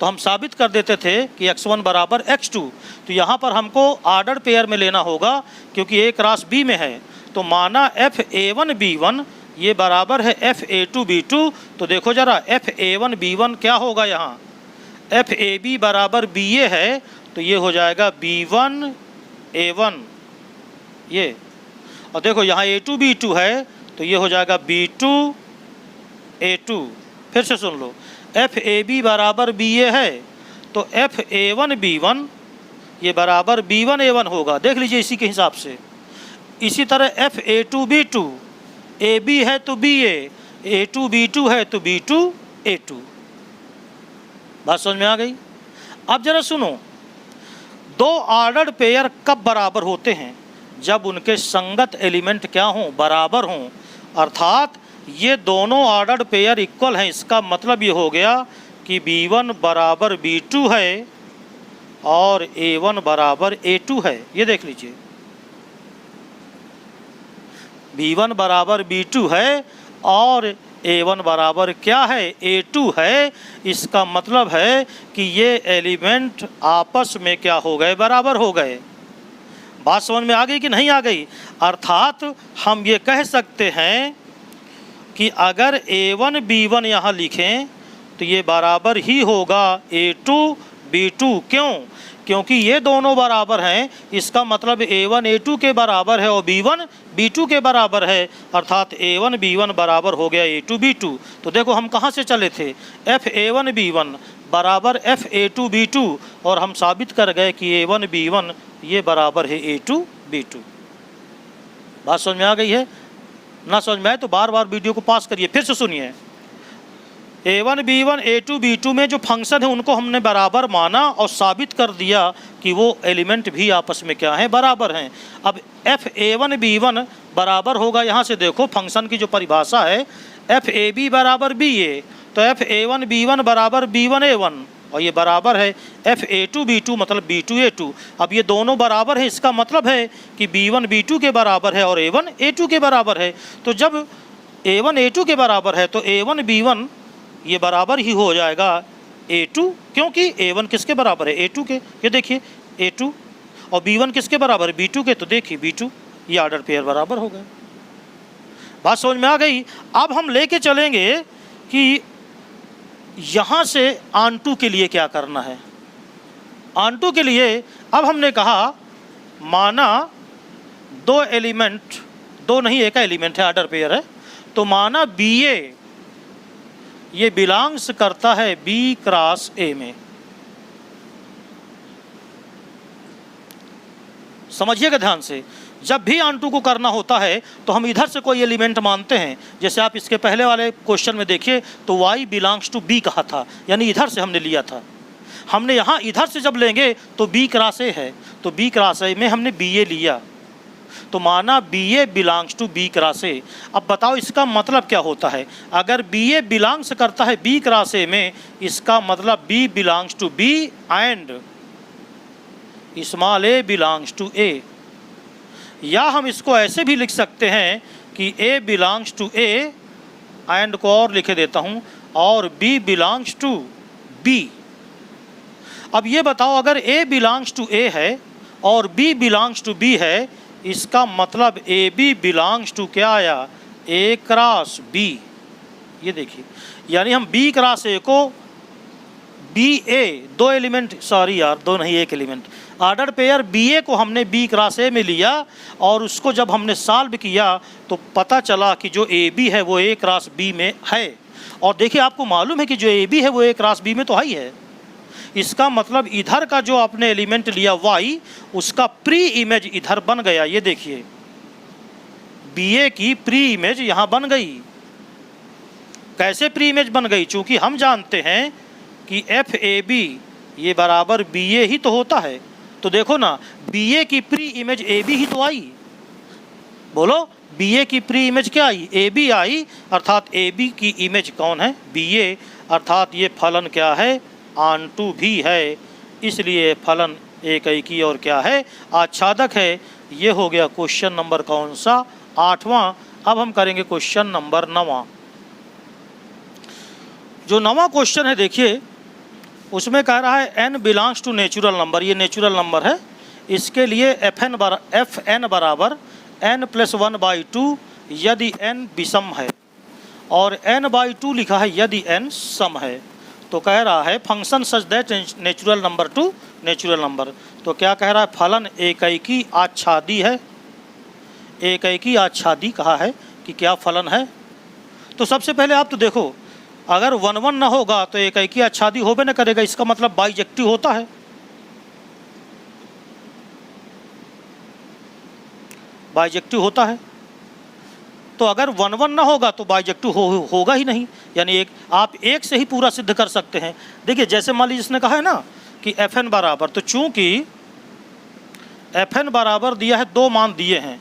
तो हम साबित कर देते थे कि x1 बराबर x2। तो यहाँ पर हमको ऑर्डर पेयर में लेना होगा क्योंकि ए क्रॉस बी में है। तो माना एफ A1 B1 ये बराबर है एफ A2 B2। तो देखो ज़रा एफ A1 B1 क्या होगा, यहाँ एफ ए बी बराबर बी ए है, तो ये हो जाएगा B1 A1 ये। और देखो यहाँ A2 B2 है, तो ये हो जाएगा B2 A2। फिर से सुन लो, एफ ए बी बराबर बी ए है, तो एफ A1 B1 ये बराबर B1 A1 होगा। देख लीजिए इसी के हिसाब से। इसी तरह F A2 B2, A B है तो बी ए, A2 B2 है तो B2 A2। बात समझ में आ गई। अब जरा सुनो, दो ऑर्डर्ड पेयर कब बराबर होते हैं, जब उनके संगत एलिमेंट क्या हों, बराबर हों। अर्थात ये दोनों ऑर्डर्ड पेयर इक्वल हैं। इसका मतलब ये हो गया कि B1 बराबर B2 है और A1 बराबर A2 है। ये देख लीजिए, B1 बराबर B2 है और A1 बराबर क्या है, A2 है। इसका मतलब है कि ये एलिमेंट आपस में क्या हो गए, बराबर हो गए। बात समझ में आ गई कि नहीं आ गई। अर्थात हम ये कह सकते हैं कि अगर A1 B1 यहाँ लिखें तो ये बराबर ही होगा A2 B2। क्यों? क्योंकि ये दोनों बराबर हैं। इसका मतलब A1 A2 के बराबर है और B1 B2 के बराबर है। अर्थात A1 B1 बराबर हो गया A2 B2। तो देखो हम कहाँ से चले थे, एफ A1 B1 बराबर एफ A2 B2, और हम साबित कर गए कि A1 B1 ये बराबर है A2 B2। बात समझ में आ गई है? ना समझ में आए तो बार बार वीडियो को पास करिए, फिर से सुनिए। A1 B1 A2 B2 में जो फंक्शन है उनको हमने बराबर माना और साबित कर दिया कि वो एलिमेंट भी आपस में क्या हैं, बराबर हैं। अब एफ A1 B1 बराबर होगा, यहाँ से देखो फंक्शन की जो परिभाषा है, एफ ए बी बराबर बी ए, तो एफ A1 B1 बराबर B1 A1, और ये बराबर है एफ A2 B2 मतलब B2 A2। अब ये दोनों बराबर है, इसका मतलब है कि B1 B2 के बराबर है और A1 A2 के बराबर है। तो जब A1 A2 के बराबर है तो A1 B1 ये बराबर ही हो जाएगा A2, क्योंकि A1 किसके बराबर है, A2 के। ये देखिए A2, और B1 किसके बराबर है, B2 के, तो देखिए B2। ये ऑर्डर पेयर बराबर हो गए। बात समझ में आ गई। अब हम लेके चलेंगे कि यहाँ से ऑन टू के लिए क्या करना है? ऑन टू के लिए अब हमने कहा माना दो एलिमेंट, दो नहीं एक एलिमेंट है, ऑर्डर पेयर है, तो माना बी ए ये बिलोंग्स करता है बी क्रॉस ए में। समझिएगा ध्यान से, जब भी ऑन टू को करना होता है तो हम इधर से कोई एलिमेंट मानते हैं। जैसे आप इसके पहले वाले क्वेश्चन में देखिए तो y बिलोंग्स टू b कहा था, यानी इधर से हमने लिया था। हमने यहाँ इधर से जब लेंगे तो b क्रॉस ए है, तो b क्रॉस ए में हमने बी ए लिया, तो माना B A belongs to B cross A. अब बताओ इसका मतलब क्या होता है? अगर बी ए बिलोंग्स करता है बी क्रॉस ए में, इसका मतलब B belongs to B and small A belongs to A. या हम इसको ऐसे भी लिख सकते हैं कि A belongs to A and को और लिखे देता हूँ, और बी बिलोंग्स टू बी। अब ये बताओ अगर ए बिलोंग्स टू ए है और बी बिलोंग्स टू बी है, इसका मतलब ए बी बिलोंग्स टू क्या आया? ए क्रॉस बी। ये देखिए, यानी हम बी क्रॉस ए को बी ए, दो एलिमेंट, सॉरी यार दो नहीं एक एलिमेंट, ऑर्डर पेयर बी ए को हमने बी क्रॉस ए में लिया और उसको जब हमने सॉल्व किया तो पता चला कि जो ए बी है वो ए क्रॉस बी में है। और देखिए आपको मालूम है कि जो ए बी है वो ए क्रॉस बी में तो ही है। इसका मतलब इधर का जो आपने एलिमेंट लिया y, उसका प्री इमेज इधर बन गया। ये देखिए बी ए की प्री इमेज यहाँ बन गई। कैसे प्री इमेज बन गई? चूँकि हम जानते हैं कि एफ ए बी ये बराबर बी ए ही तो होता है। तो देखो ना, बी ए की प्री इमेज ए बी ही तो आई। बोलो, बी ए की प्री इमेज क्या आई? ए बी आई, अर्थात ए बी की इमेज कौन है? बी ए, अर्थात ये फलन क्या है? ऑन टू भी है, इसलिए फलन एक ही और क्या है? आच्छादक है। ये हो गया क्वेश्चन नंबर कौन सा? 8वां। अब हम करेंगे क्वेश्चन नंबर 9वां। जो 9वां क्वेश्चन है देखिए, उसमें कह रहा है n belongs to natural number. ये नेचुरल नंबर है, इसके लिए एफ एन बराबर n+1/2 यदि n विषम है, और n/2 लिखा है यदि n सम है। तो कह रहा है function such that natural number two natural number. तो क्या कह रहा है? फलन एकैकी आच्छादी है। एकैकी आच्छादी कहा है कि क्या फलन है? तो सबसे पहले आप तो देखो, अगर 1 1 ना होगा तो एकैकी आच्छादी होबे न करेगा, इसका मतलब बाइजेक्टिव होता है। बाइजेक्टिव होता है, तो अगर 1 1 ना होगा तो बाइजेक्टिव होगा ही नहीं। यानी आप एक से ही पूरा सिद्ध कर सकते हैं। देखिए जैसे मान लीजिए इसने कहा है ना कि एफ एन बराबर, तो चूंकि एफ एन बराबर दिया है, दो मान दिए हैं,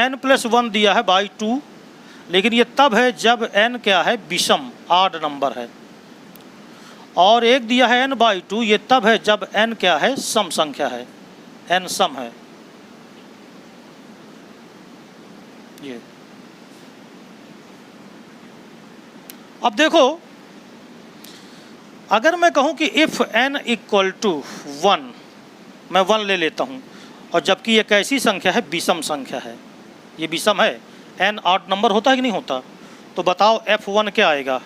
n+1 दिया है बाई 2, लेकिन ये तब है जब n क्या है? विषम, ऑड नंबर है। और एक दिया है n/2, ये तब है जब n क्या है? सम संख्या है, n सम है। ये अब देखो, अगर मैं कहूं कि इफ़ n = 1, मैं 1 ले लेता हूं, और जबकि ये कैसी संख्या है? विषम संख्या है। ये विषम है, n ऑड नंबर होता है कि नहीं होता? तो बताओ f1 क्या आएगा?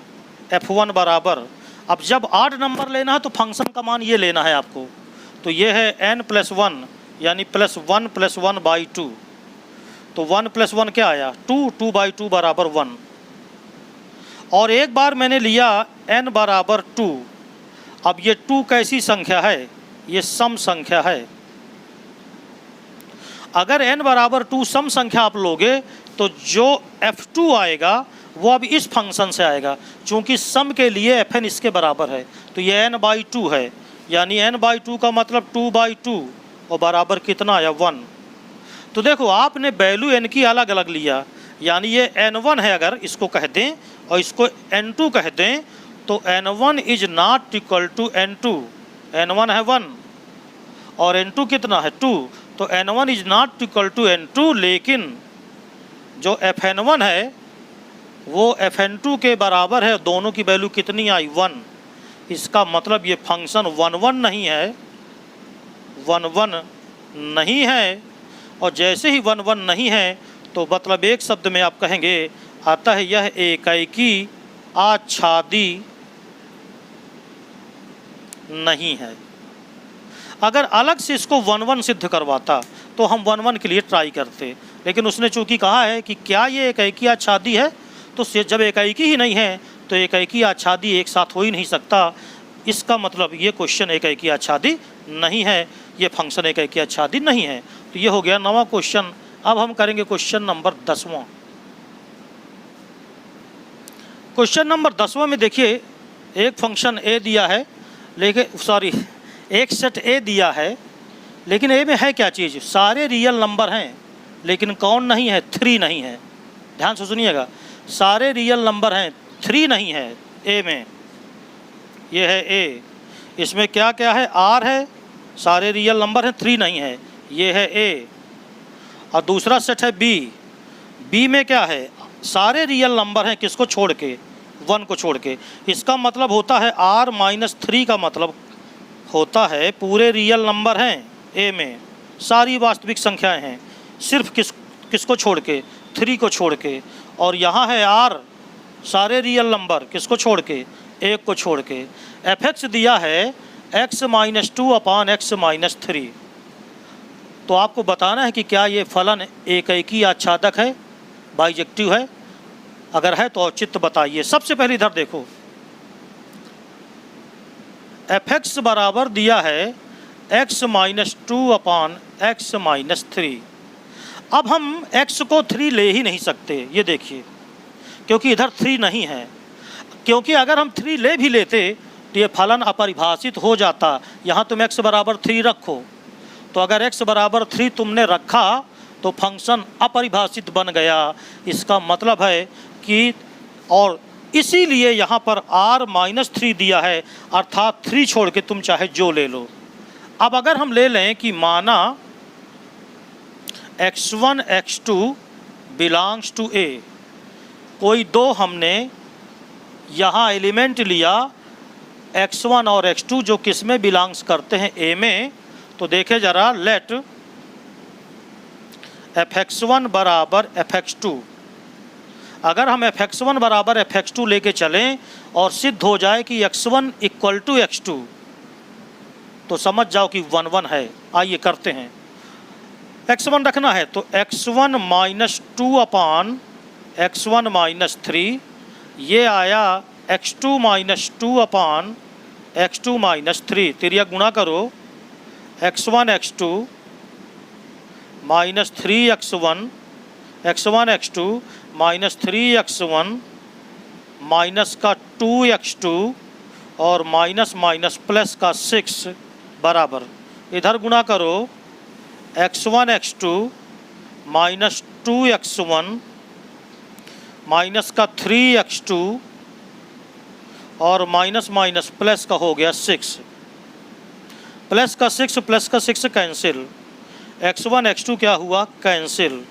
f1 बराबर, अब जब ऑड नंबर लेना है तो फंक्शन का मान ये लेना है आपको। तो ये है n+1 यानी +1 + 1/2। तो 1 + 1 क्या आया? 2, 2/2 बराबर 1। और एक बार मैंने लिया n बराबर 2। अब ये 2 कैसी संख्या है? ये सम संख्या है। अगर n बराबर 2 सम संख्या आप लोगे तो जो f2 आएगा वो अब इस फंक्शन से आएगा। चूँकि सम के लिए fn इसके बराबर है, तो ये n/2 है, यानी n/2 का मतलब 2/2, और बराबर कितना आया? 1। तो देखो आपने वैल्यू n की अलग अलग लिया, यानी ये n1 है, अगर इसको कह दें और इसको n2 कह दें तो n1 = n2। n1 है 1 और n2 कितना है? 2। तो n1 = n2, लेकिन जो fn1 है वो fn2 के बराबर है। दोनों की वैल्यू कितनी आई? 1। इसका मतलब ये फंक्शन 1 1 नहीं है, 1 1 नहीं है। और जैसे ही 1 1 नहीं है तो मतलब एक शब्द में आप कहेंगे, अतः यह एकैकी आच्छादी नहीं है। अगर अलग से इसको 1-1 सिद्ध करवाता तो हम 1-1 के लिए ट्राई करते, लेकिन उसने चूँकि कहा है कि क्या ये एकाएकी आच्छादी है, तो जब एकाएकी ही नहीं है तो एकाएकी आच्छादी एक साथ हो ही नहीं सकता। इसका मतलब ये क्वेश्चन एकाएकी आच्छादी नहीं है, ये फंक्शन एकाएकी आच्छादी नहीं है। तो ये हो गया 9वां क्वेश्चन। अब हम करेंगे क्वेश्चन नंबर 10वां। क्वेश्चन नंबर 10वां में देखिए, एक फंक्शन ए दिया है, लेकिन एक सेट ए दिया है, लेकिन ए में है क्या चीज़, सारे रियल नंबर हैं लेकिन कौन नहीं है, 3 नहीं है। ध्यान से सुनिएगा, सारे रियल नंबर हैं, 3 नहीं है ए में। ये है ए, इसमें क्या क्या है, आर है, सारे रियल नंबर हैं, 3 नहीं है, ये है ए। और दूसरा सेट है बी। बी में क्या है, सारे रियल नंबर हैं, किसको छोड़ के, 1 को छोड़ के। इसका मतलब होता है R-3 का मतलब होता है पूरे रियल नंबर हैं ए में, सारी वास्तविक संख्याएं हैं, सिर्फ किसको छोड़ के, 3 को छोड़ के। और यहाँ है R, सारे रियल नंबर, किसको छोड़ के, 1 को छोड़ के। fx दिया है x-2/x-3। तो आपको बताना है कि क्या ये फलन एकाएकी आच्छादक है, बाइजेक्टिव है। अगर है तो औचित्य बताइए। सबसे पहले इधर देखो, fx बराबर दिया है x-2/x-3। अब हम x को 3 ले ही नहीं सकते, ये देखिए, क्योंकि इधर 3 नहीं है। क्योंकि अगर हम 3 ले भी लेते तो ये फलन अपरिभाषित हो जाता। यहाँ तुम x बराबर 3 रखो, तो अगर x बराबर 3 तुमने रखा तो फंक्शन अपरिभाषित बन गया। इसका मतलब है कि, और इसीलिए यहाँ पर R-3 दिया है, अर्थात 3 छोड़ के तुम चाहे जो ले लो। अब अगर हम ले लें कि माना x1 x2 belongs to A, कोई 2 हमने यहाँ एलिमेंट लिया x1 और x2 जो किस में बिलोंग्स करते हैं, A में। तो देखे जरा, लेट fx1 बराबर fx2। अगर हम fx1 बराबर fx2 लेके चलें और सिद्ध हो जाए कि x1 इक्वल टू x2, तो समझ जाओ कि 1-1 है। आइए करते हैं, x1 रखना है तो x1-2/x1-3, ये आया x2-2/x2-3। तिर्या गुणा करो, x1 x2 -3x1, x1 x2 -3x1 minus का 2x2 और माइनस माइनस प्लस का 6 बराबर, इधर गुणा करो, x1 x2 -2x1 माइनस का 3x2 और माइनस माइनस प्लस का हो गया 6, प्लस का 6 कैंसिल, x1 x2 क्या हुआ, कैंसिल।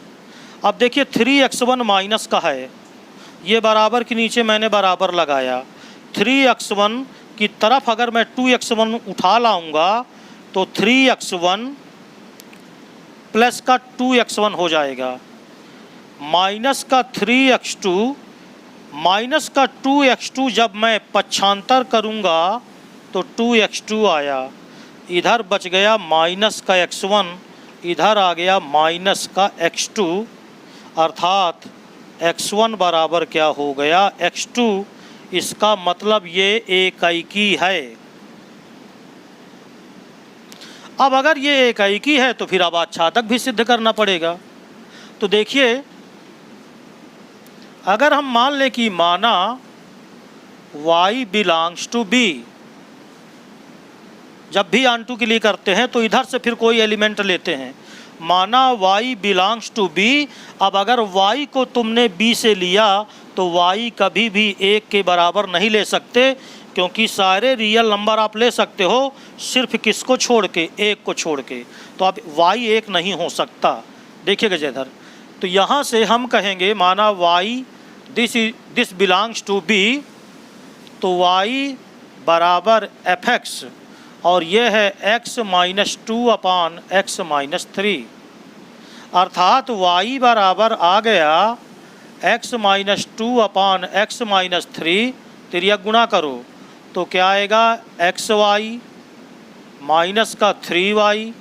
अब देखिए 3x1 माइनस का है, ये बराबर के नीचे मैंने बराबर लगाया। 3x1 की तरफ अगर मैं 2x1 उठा लाऊंगा तो 3x1 प्लस का 2x1 हो जाएगा, माइनस का 3x2 माइनस का 2x2 जब मैं पक्षांतर करूंगा तो 2x2 आया, इधर बच गया माइनस का x1, इधर आ गया माइनस का x2, अर्थात x1 बराबर क्या हो गया, x2। इसका मतलब ये एकाएकी है। अब अगर ये एकाएकी है तो फिर अब आच्छादक भी सिद्ध करना पड़ेगा। तो देखिए, अगर हम मान लें कि माना y बिलोंग्स टू b, जब भी ऑन टू के लिए करते हैं तो इधर से फिर कोई एलिमेंट लेते हैं, माना y बिलोंग्स टू b। अब अगर y को तुमने b से लिया तो y कभी भी 1 के बराबर नहीं ले सकते, क्योंकि सारे रियल नंबर आप ले सकते हो, सिर्फ किसको छोड़ के, 1 को छोड़ के। तो अब y 1 नहीं हो सकता। देखिएगा इधर, तो यहाँ से हम कहेंगे माना y this belongs to b, तो y बराबर fx और ये है x-2/x-3, अर्थात y बराबर आ गया x-2/x-3, तिर्यक गुणा करो तो क्या आएगा, एक्स वाई माइनस का 3y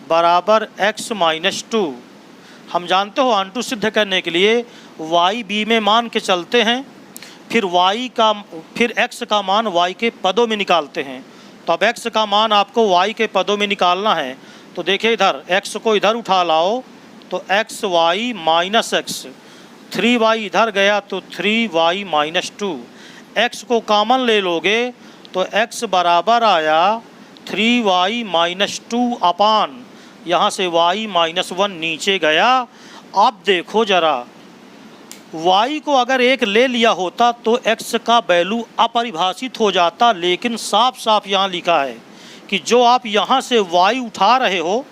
बराबर x माइनस 2। हम जानते हो ऑन टू सिद्ध करने के लिए y b में मान के चलते हैं, फिर x का मान y के पदों में निकालते हैं। तो अब x का मान आपको y के पदों में निकालना है। तो देखिए इधर x को इधर उठा लाओ तो x Y minus x, 3y इधर गया तो 3y माइनस 2। x को कॉमन ले लोगे तो x बराबर आया 3y माइनस 2 अपान, यहाँ से y माइनस 1 नीचे गया। अब देखो ज़रा, y को अगर 1 ले लिया होता तो x का वैल्यू अपरिभाषित हो जाता, लेकिन साफ साफ यहाँ लिखा है कि जो आप यहाँ से y उठा रहे हो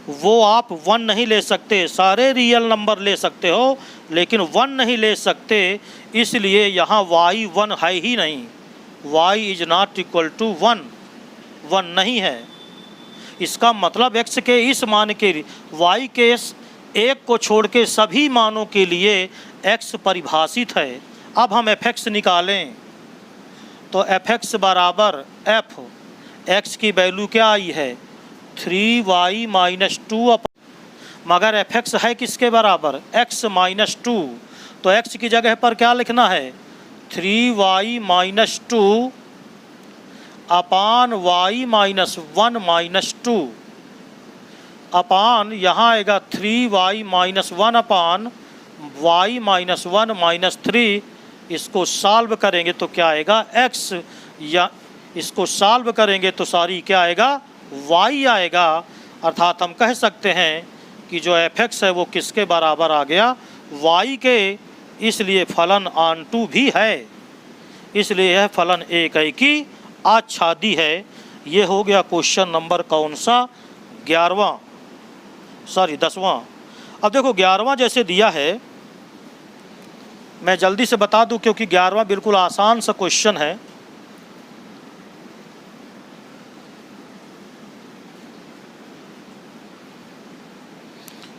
वो आप 1 नहीं ले सकते। सारे रियल नंबर ले सकते हो लेकिन 1 नहीं ले सकते, इसलिए यहाँ y 1 है ही नहीं। y is not equal to 1, 1 नहीं है। इसका मतलब x के इस मान के y के एक को छोड़ के सभी मानों के लिए x परिभाषित है। अब हम fx निकालें तो fx बराबर f, x की वैल्यू क्या आई है 3y माइनस 2, मगर fx है किसके बराबर, x माइनस 2। तो x की जगह पर क्या लिखना है 3y माइनस 2 अपान y माइनस 1 माइनस 2 अपान, यहाँ आएगा 3y माइनस 1 अपान y माइनस 1 माइनस 3। इसको सॉल्व करेंगे तो क्या आएगा x, या इसको सॉल्व करेंगे तो सारी क्या आएगा y आएगा। अर्थात हम कह सकते हैं कि जो fx है वो किसके बराबर आ गया, y के। इसलिए फलन ऑन2 भी है, इसलिए यह फलन एकाएकी आच्छादी है। ये हो गया क्वेश्चन नंबर कौन सा, 10वां। अब देखो 11वां जैसे दिया है, मैं जल्दी से बता दूं क्योंकि 11वां बिल्कुल आसान सा क्वेश्चन है।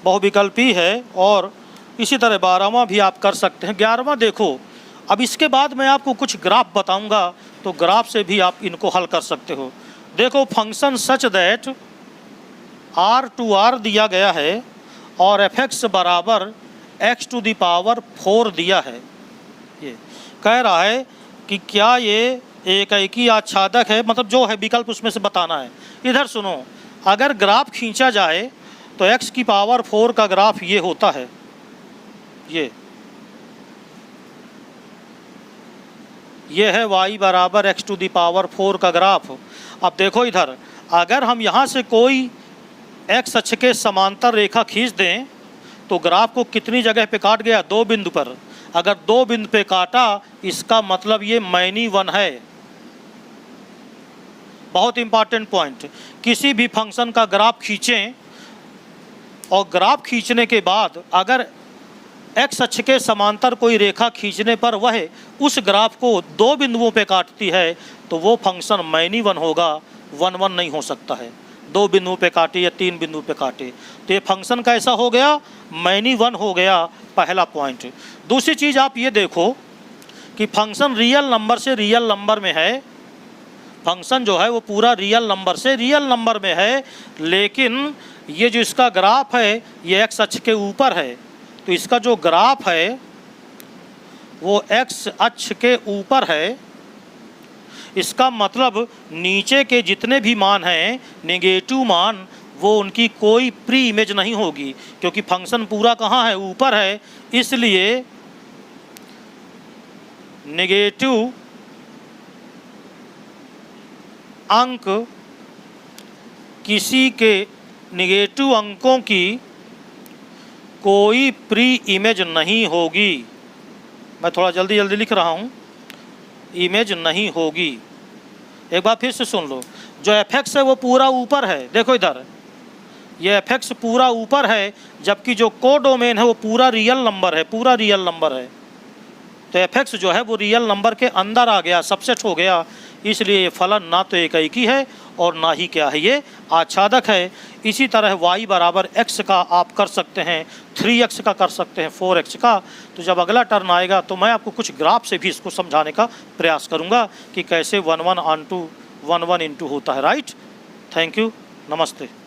बहुविकल्पी है और इसी तरह 12वां भी आप कर सकते हैं। 11वां देखो, अब इसके बाद मैं आपको कुछ ग्राफ बताऊंगा तो ग्राफ से भी आप इनको हल कर सकते हो। देखो function such that r to r दिया गया है और fx बराबर x टू दी पावर 4 दिया है। ये कह रहा है कि क्या ये एकाएकी आच्छादक है, मतलब जो है विकल्प उसमें से बताना है। इधर सुनो, अगर ग्राफ खींचा जाए तो x की पावर 4 का ग्राफ ये होता है, ये है y बराबर x टू दी पावर 4 का ग्राफ। अब देखो इधर, अगर हम यहाँ से कोई x अक्ष के समांतर रेखा खींच दें तो ग्राफ को कितनी जगह पे काट गया, 2 बिंदु पर। अगर 2 बिंदु पे काटा इसका मतलब ये मैनी 1 है। बहुत इंपॉर्टेंट पॉइंट, किसी भी फंक्शन का ग्राफ खींचें और ग्राफ खींचने के बाद अगर x अक्ष के समांतर कोई रेखा खींचने पर वह उस ग्राफ को 2 बिंदुओं पे काटती है तो वो फंक्शन मैनी 1 होगा, 1 नहीं हो सकता है। 2 बिंदुओं पे काटे या 3 बिंदुओं पे काटे तो ये फंक्शन कैसा हो गया, मैनी 1 हो गया, पहला पॉइंट। दूसरी चीज़ आप ये देखो कि फंक्शन रियल नंबर से रियल नंबर में है, फंक्शन जो है वो पूरा रियल नंबर से रियल नंबर में है, लेकिन ये जो इसका ग्राफ है ये x अक्ष के ऊपर है। तो इसका जो ग्राफ है वो x अक्ष के ऊपर है। इसका मतलब नीचे के जितने भी मान हैं नेगेटिव मान, वो उनकी कोई प्री इमेज नहीं होगी, क्योंकि फंक्शन पूरा कहाँ है, ऊपर है। इसलिए नेगेटिव अंक किसी के नेगेटिव अंकों की कोई प्री इमेज नहीं होगी। मैं थोड़ा जल्दी जल्दी लिख रहा हूँ, इमेज नहीं होगी। एक बार फिर से सुन लो, जो fx है वो पूरा ऊपर है। देखो इधर ये fx पूरा ऊपर है, जबकि जो कोडोमेन है वो पूरा रियल नंबर है, पूरा रियल नंबर है। तो fx जो है वो रियल नंबर के अंदर आ गया, सबसेट हो गया। इसलिए ये फलन ना तो एकाएकी है और ना ही क्या है ये आच्छादक है। इसी तरह y बराबर x का आप कर सकते हैं 3x का, कर सकते हैं 4x का। तो जब अगला टर्न आएगा तो मैं आपको कुछ ग्राफ से भी इसको समझाने का प्रयास करूंगा कि कैसे 1 1 onto 1 1 into होता है। राइट, थैंक यू, नमस्ते।